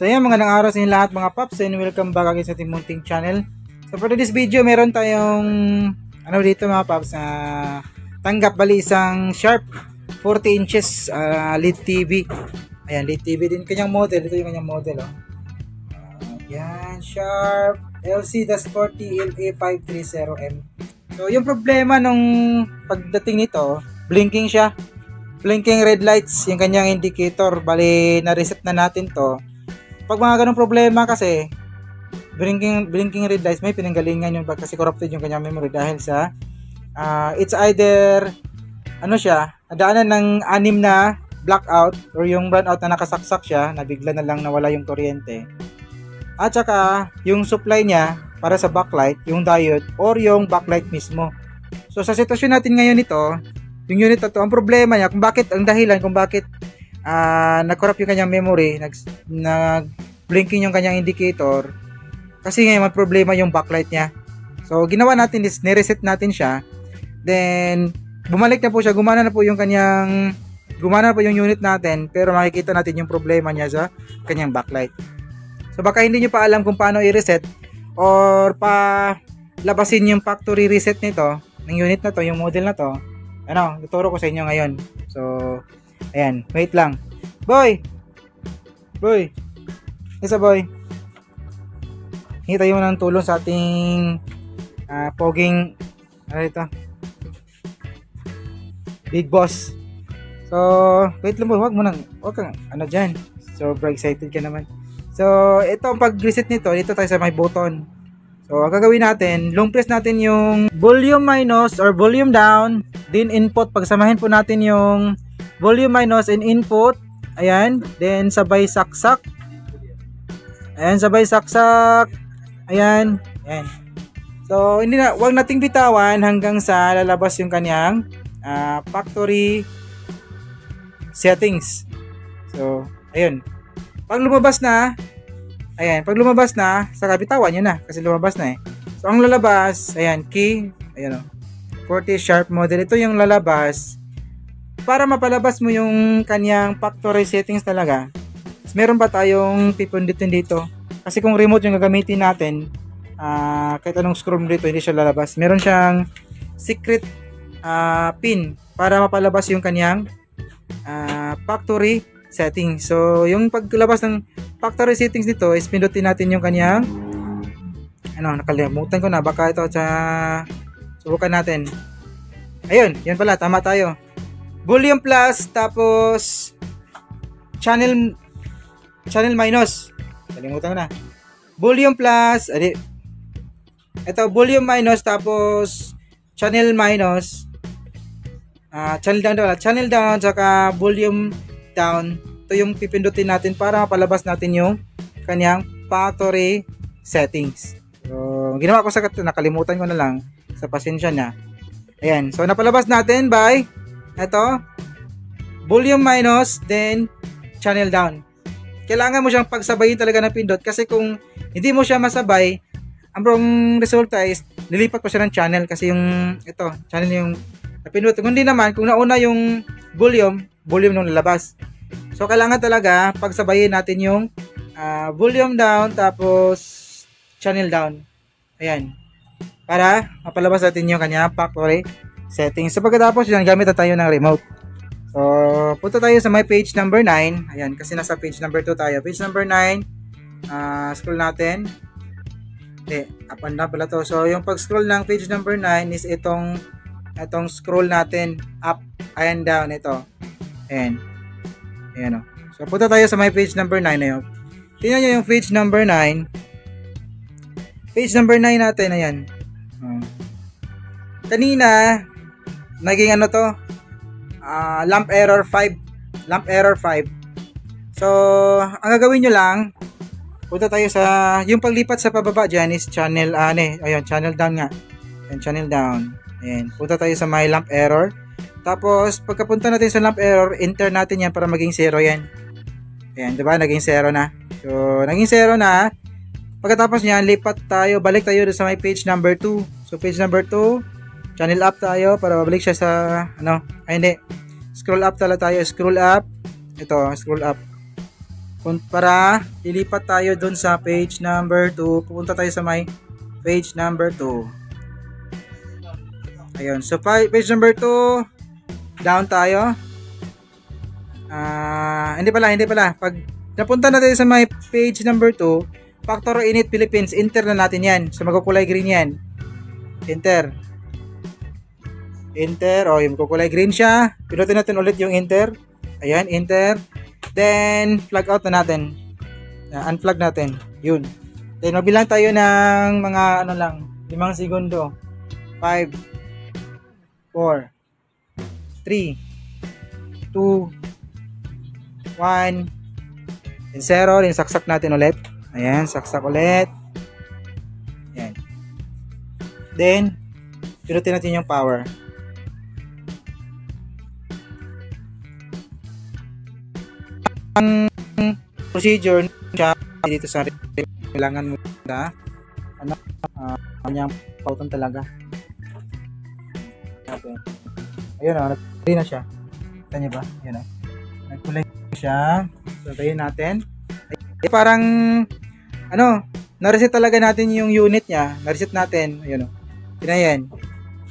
So yan, magandang araw sa inyo lahat mga paps, and welcome back again sa ating munting channel. So for this video, meron tayong dito mga paps, tanggap bali isang Sharp 40 inches LED TV. Ayan, LED TV din kanyang model. Ito yung kanyang model, oh. Ayan, Sharp LC-40 LA530M. So yung problema nung pagdating nito, blinking siya. Blinking red lights yung kanyang indicator. Bali na-reset na natin to. Pag mga ganong problema kasi, blinking red lights, may pinanggalingan yung kasi corrupted yung kanyang memory dahil sa it's either nadaanan ng 6 na blackout or yung brownout na nakasaksak siya, na bigla na lang nawala yung kuryente. At saka yung supply niya para sa backlight, yung diode or yung backlight mismo. So sa sitwasyon natin ngayon ito, yung unit na to, ang problema niya, ang dahilan kung bakit nag-corrupt yung kanyang memory, nag-blinking yung kanyang indicator, kasi ngayon may problema yung backlight niya. So ginawa natin is ni-reset natin siya, then bumalik na po siya, gumana na po yung unit natin, pero makikita natin yung problema niya sa kanyang backlight. So baka hindi nyo pa alam kung paano i-reset or pa labasin yung factory reset nito, ng unit na to, yung model na to. Tuturo ko sa inyo ngayon. So ayan, wait lang. Boy! Isa boy. Hingi tayo ng tulong sa ating poging big boss. So, wait lang boy, wag kang dyan. So, excited ka naman. So, ito ang pag-reset nito, dito tayo sa may button. So, ang gagawin natin, long press natin yung volume minus or volume down, then input. Pagsamahin po natin yung volume minus and input. Ayan. Then sabay saksak. Ayan, sabay saksak. Ayan. Ayan. So, wag nating bitawan hanggang sa lalabas yung kanyang factory settings. So, ayun. Pag lumabas na, saka bitawan nyo na kasi lumabas na eh. So, ang lalabas, ayan, key, ayan, 40 Sharp model. Ito yung lalabas. Para mapalabas mo yung kanyang factory settings talaga, meron pa tayong pipindutin dito. Kasi kung remote yung gagamitin natin, kahit anong scroll dito, hindi siya lalabas. Meron siyang secret pin para mapalabas yung kanyang factory settings. So, yung paglabas ng factory settings nito, is pindutin natin yung kanyang nakalimutan ko na, baka ito subukan natin. Ayun, yan pala, tama tayo. Volume plus, tapos channel minus. Kalimutan ko na. Volume plus, ito volume minus, tapos channel minus. Channel down, saka volume down. Ito yung pipindutin natin para mapalabas natin yung kanyang factory settings. So, ginawa ko nakalimutan ko na lang. Sa pasensya na. Ayan. So, napalabas natin by ito, volume minus, then channel down. Kailangan mo siyang pagsabayin talaga ng pindot, kasi kung hindi mo siya masabay, ang resulta is nilipat ko siya ng channel, kasi yung channel yung napindot. Kung hindi naman, kung nauna yung volume nung lalabas. So kailangan talaga pagsabayin natin yung volume down tapos channel down. Ayan. Para mapalabas natin yung kanya factory settings. So pagkatapos yan, gamit na tayo ng remote. So punta tayo sa my page number 9. Ayan, kasi nasa page number 2 tayo. Page number 9. Scroll natin. Up and down pala to. So yung pag-scroll ng page number 9 is itong scroll natin up and down ito. Ayan. Ayan o. So punta tayo sa my page number 9 na yun. Tingnan nyo yung page number 9. Page number 9 natin. Ayan. Kanina naging lamp error 5. Lamp error 5. So ang gagawin nyo lang, punta tayo sa yung paglipat sa pababa dyan is channel ayan, channel down nga. Ayan, channel down. Ayan. Punta tayo sa my lamp error. Tapos, pagkapunta natin sa lamp error, enter natin yan para maging 0 yan. Ayan, diba? Naging 0 na. So, naging 0 na. Pagkatapos niyan, balik tayo sa my page number 2. So, page number 2, channel up tayo para babalik siya sa, hindi. Scroll up talaga tayo. Scroll up. Ito, scroll up. para ilipat tayo dun sa page number 2. Pupunta tayo sa may page number 2. Ayun. So, page number 2, down tayo. Hindi pala. Pag napunta natin sa my page number 2, Factor Init Philippines, enter na natin yan. So, magkukulay green yan. Enter. O, yung magkukulay green siya. Pinutin natin ulit yung enter. Ayan, enter. Then, flag out na natin. Unflag natin. Yun. Then, mabilang tayo ng mga 5 segundo. 5, 4, 3, 2, 1, then 0, then saksak natin ulit. Ayan, saksak ulit. Ayan. Then, pinutin natin yung power. Ang procedure siya dito sa kailangan mo na kanyang pautan talaga. Ayun o, nagkulay na siya. Kita niyo ba? Ayun o. Nagkulay siya. So, tayo natin. Parang, na-reset talaga natin yung unit niya. Na-reset natin. Ayun o. Yan.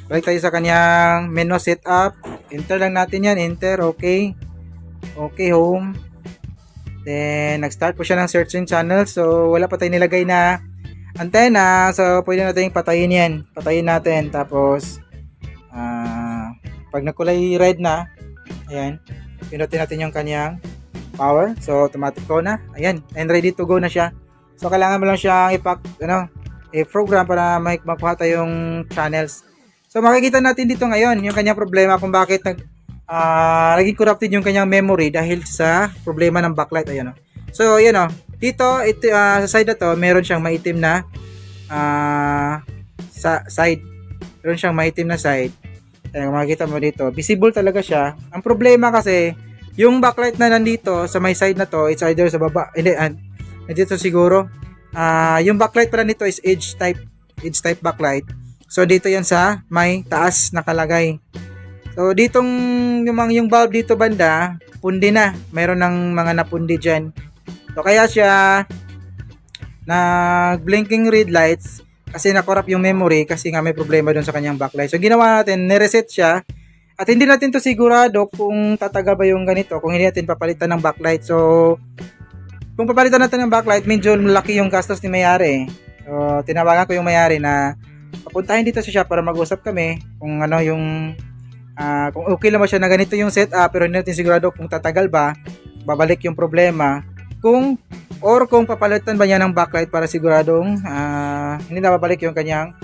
Balik tayo sa kanyang menu setup. Enter lang natin yan. Enter. Okay. Okay, home. Then, nag-start po siya ng searching channel. So, wala pa tayo nilagay na antenna. So, pwede natin patayin yan. Patayin natin. Tapos, pag nakulay red na, ayan, pinutin natin yung kanyang power. So, automatic go na. Ayan, and ready to go na siya. So, kailangan mo lang siyang i-program para magkuha tayong channels. So, makikita natin dito ngayon yung kanyang problema kung bakit naging corrupted yung kanyang memory dahil sa problema ng backlight. Ayan, so, ayan dito, sa side na to, meron siyang maitim na side. Meron siyang maitim na side. Ayan, makikita mo dito, visible talaga siya. Ang problema kasi, yung backlight na nandito sa may side na to, it's either sa baba, hindi, nandito siguro. Yung backlight pala nito is edge type backlight. So, dito yan sa may taas nakalagay. So, ditong, yung bulb dito banda, pundi na. Mayroon ng mga napundi dyan. So, kaya siya, nag-blinking red lights, kasi nakorap yung memory kasi nga may problema doon sa kanyang backlight. So, ginawa natin, nireset siya. At hindi natin to sigurado kung tatagal ba yung ganito, kung hindi natin papalitan ng backlight. So, kung papalitan natin ng backlight, medyo malaki yung gastos ni may-ari. So, tinawagan ko yung may-ari na papuntahin dito sa shop para mag-usap kami kung kung okay lang ba siya na ganito yung setup, pero hindi natin sigurado kung tatagal ba, babalik yung problema. Kung papalitan ba niya ng backlight para siguradong hindi na babalik yung kanyang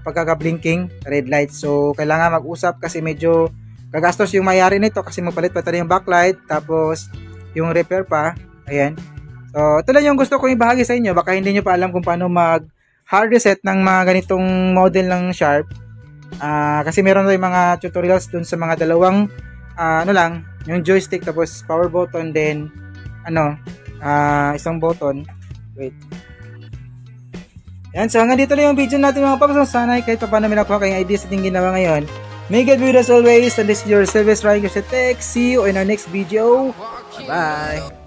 pagkaka-blinking red light. So, kailangan mag-usap kasi medyo gagastos yung may-ari nito kasi magpalit pa tayo yung backlight tapos yung repair pa. Ayan. So, ito lang yung gusto kong ibahagi sa inyo. Baka hindi nyo pa alam kung paano mag-hard reset ng mga ganitong model ng Sharp. Kasi meron tayong mga tutorials dun sa mga dalawang yung joystick tapos power button, then isang button. Wait. Yan, so hanggang dito lang yung video natin mga paps. Sana kahit pa paano may nakuha kayong ideas sa ating ginawa ngayon. May God be with us always, and this is your service Ryan Tech. See you in our next video. Bye-bye.